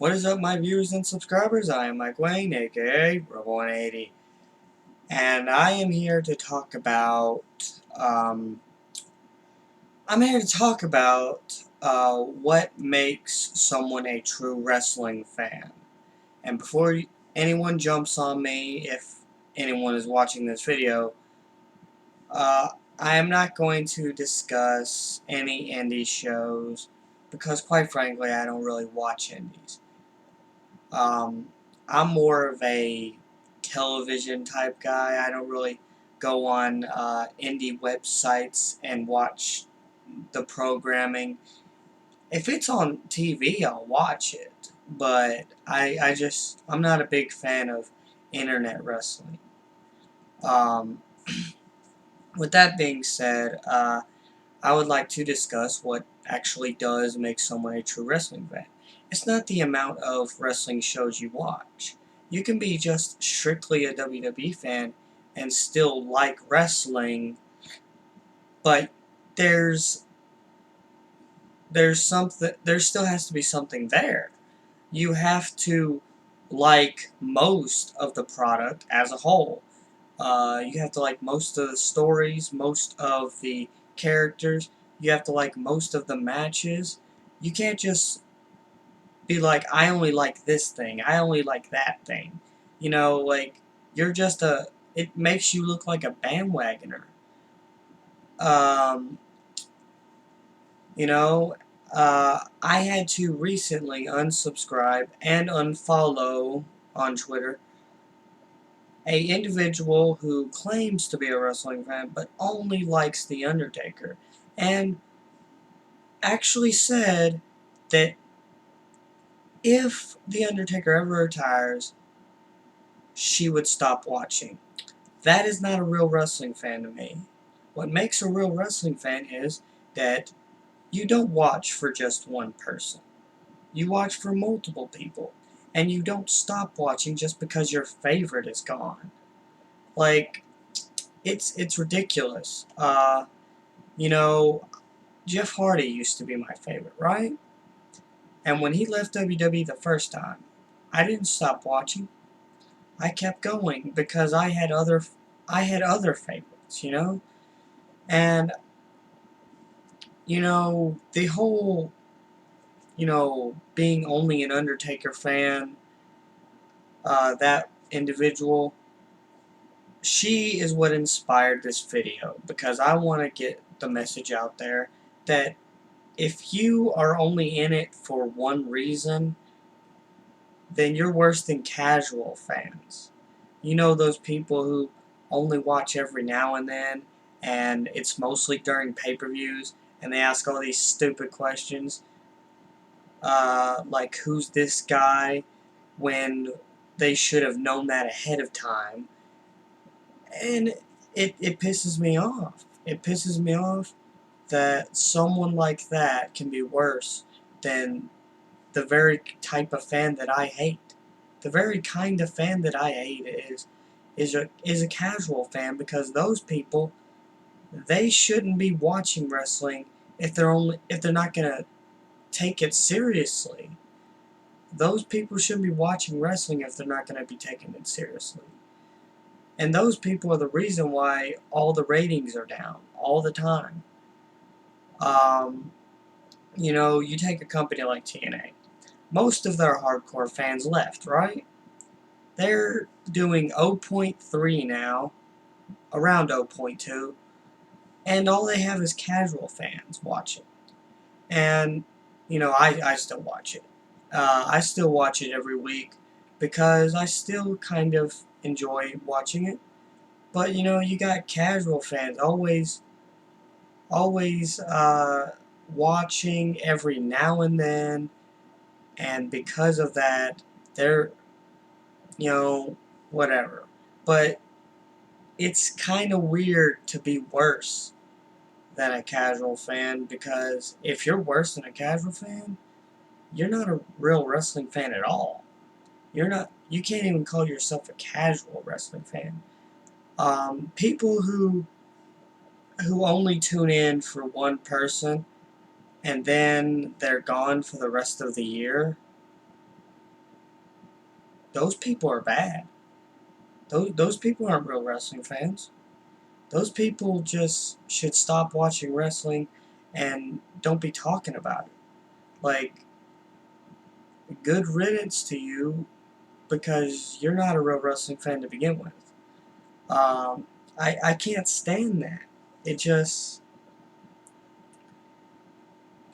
What is up, my viewers and subscribers? I am Mike Wayne, aka Robo180, and I am here to talk about. I'm here to talk about what makes someone a true wrestling fan. And before anyone jumps on me, if anyone is watching this video, uh, I am not going to discuss any indie shows because, quite frankly, I don't really watch indies. Um, I'm more of a television type guy. I don't really go on indie websites and watch the programming. If it's on TV, I'll watch it. But I'm not a big fan of internet wrestling. Um, with that being said, I would like to discuss what actually does make someone a true wrestling fan. It's not the amount of wrestling shows you watch. You can be just strictly a WWE fan and still like wrestling, but there's there still has to be something there. You have to like most of the product as a whole. You have to like most of the stories, most of the characters. You have to like most of the matches. You can't just be like, I only like this thing. I only like that thing. Like, you're just a. It makes you look like a bandwagoner. Um, you know, I had to recently unsubscribe and unfollow on Twitter a individual who claims to be a wrestling fan but only likes The Undertaker, and actually said that if The Undertaker ever retires, she would stop watching. That is not a real wrestling fan to me. What makes a real wrestling fan is that you don't watch for just one person. You watch for multiple people. And you don't stop watching just because your favorite is gone. Like, it's ridiculous. You know, Jeff Hardy used to be my favorite, right? And when he left WWE the first time, I didn't stop watching. I kept going because I had other favorites, And the whole, being only an Undertaker fan, that individual, she is what inspired this video because I want to get the message out there that if you are only in it for one reason, then you're worse than casual fans. You know those people who only watch every now and then, and it's mostly during pay-per-views, and they ask all these stupid questions, like who's this guy, when they should have known that ahead of time, and it pisses me off. It pisses me off that someone like that can be worse than the very type of fan that I hate. The very kind of fan that I hate is a casual fan, because those people, they shouldn't be watching wrestling if they're not gonna take it seriously. Those people shouldn't be watching wrestling if they're not gonna be taking it seriously. And those people are the reason why all the ratings are down all the time. Um, you take a company like TNA. Most of their hardcore fans left, right? They're doing 0.3 now, around 0.2, and all they have is casual fans watching. And, I still watch it. I still watch it every week because I still kind of enjoy watching it. But, you got casual fans always watching every now and then, and because of that, they're, whatever. But it's kind of weird to be worse than a casual fan, because if you're worse than a casual fan, you're not a real wrestling fan at all. You can't even call yourself a casual wrestling fan. People who only tune in for one person and then they're gone for the rest of the year, those people are bad. Those people aren't real wrestling fans. Those people just should stop watching wrestling and don't be talking about it. Like, good riddance to you because you're not a real wrestling fan to begin with. I can't stand that. It just,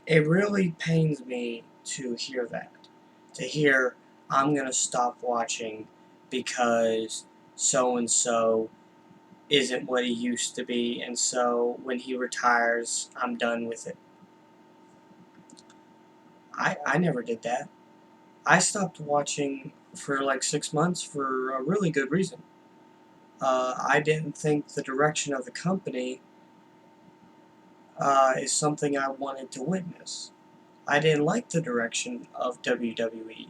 it really pains me to hear that. To hear, I'm going to stop watching because so and so isn't what he used to be, and so when he retires, I'm done with it. I never did that. I stopped watching for like 6 months for a really good reason. I didn't think the direction of the company is something I wanted to witness. I didn't like the direction of WWE.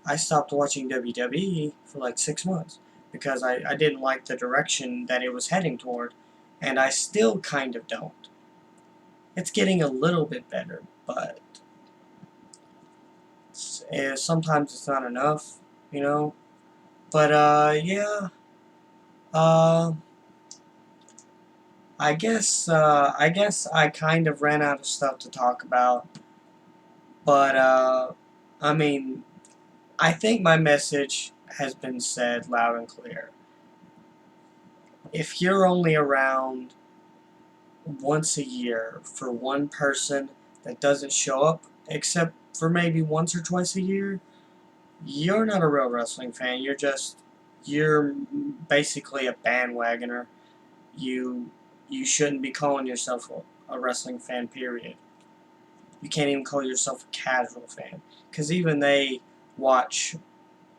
I stopped watching WWE for like 6 months because I didn't like the direction that it was heading toward, and I still kind of don't. It's getting a little bit better, but sometimes it's not enough, you know? But, yeah, uh, I guess I kind of ran out of stuff to talk about, but, I mean, I think my message has been said loud and clear. If you're only around once a year for one person that doesn't show up, except for maybe once or twice a year, you're not a real wrestling fan. You're basically a bandwagoner. You, you shouldn't be calling yourself a wrestling fan, period. You can't even call yourself a casual fan, because even they watch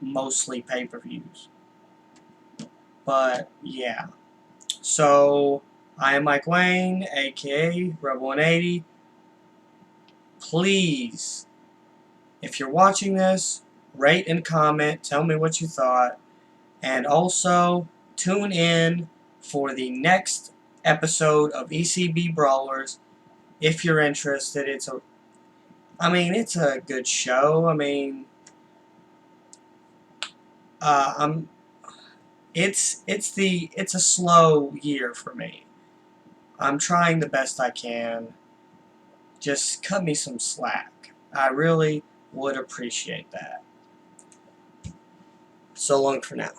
mostly pay-per-views. But, yeah. So, I am Mike Wayne, aka Rebel 180. Please, if you're watching this, rate and comment, tell me what you thought, and also tune in for the next episode of ECB Brawlers if you're interested. It's a good show. I'm it's a slow year for me. I'm trying the best I can. Just cut me some slack. I really would appreciate that. So long for now.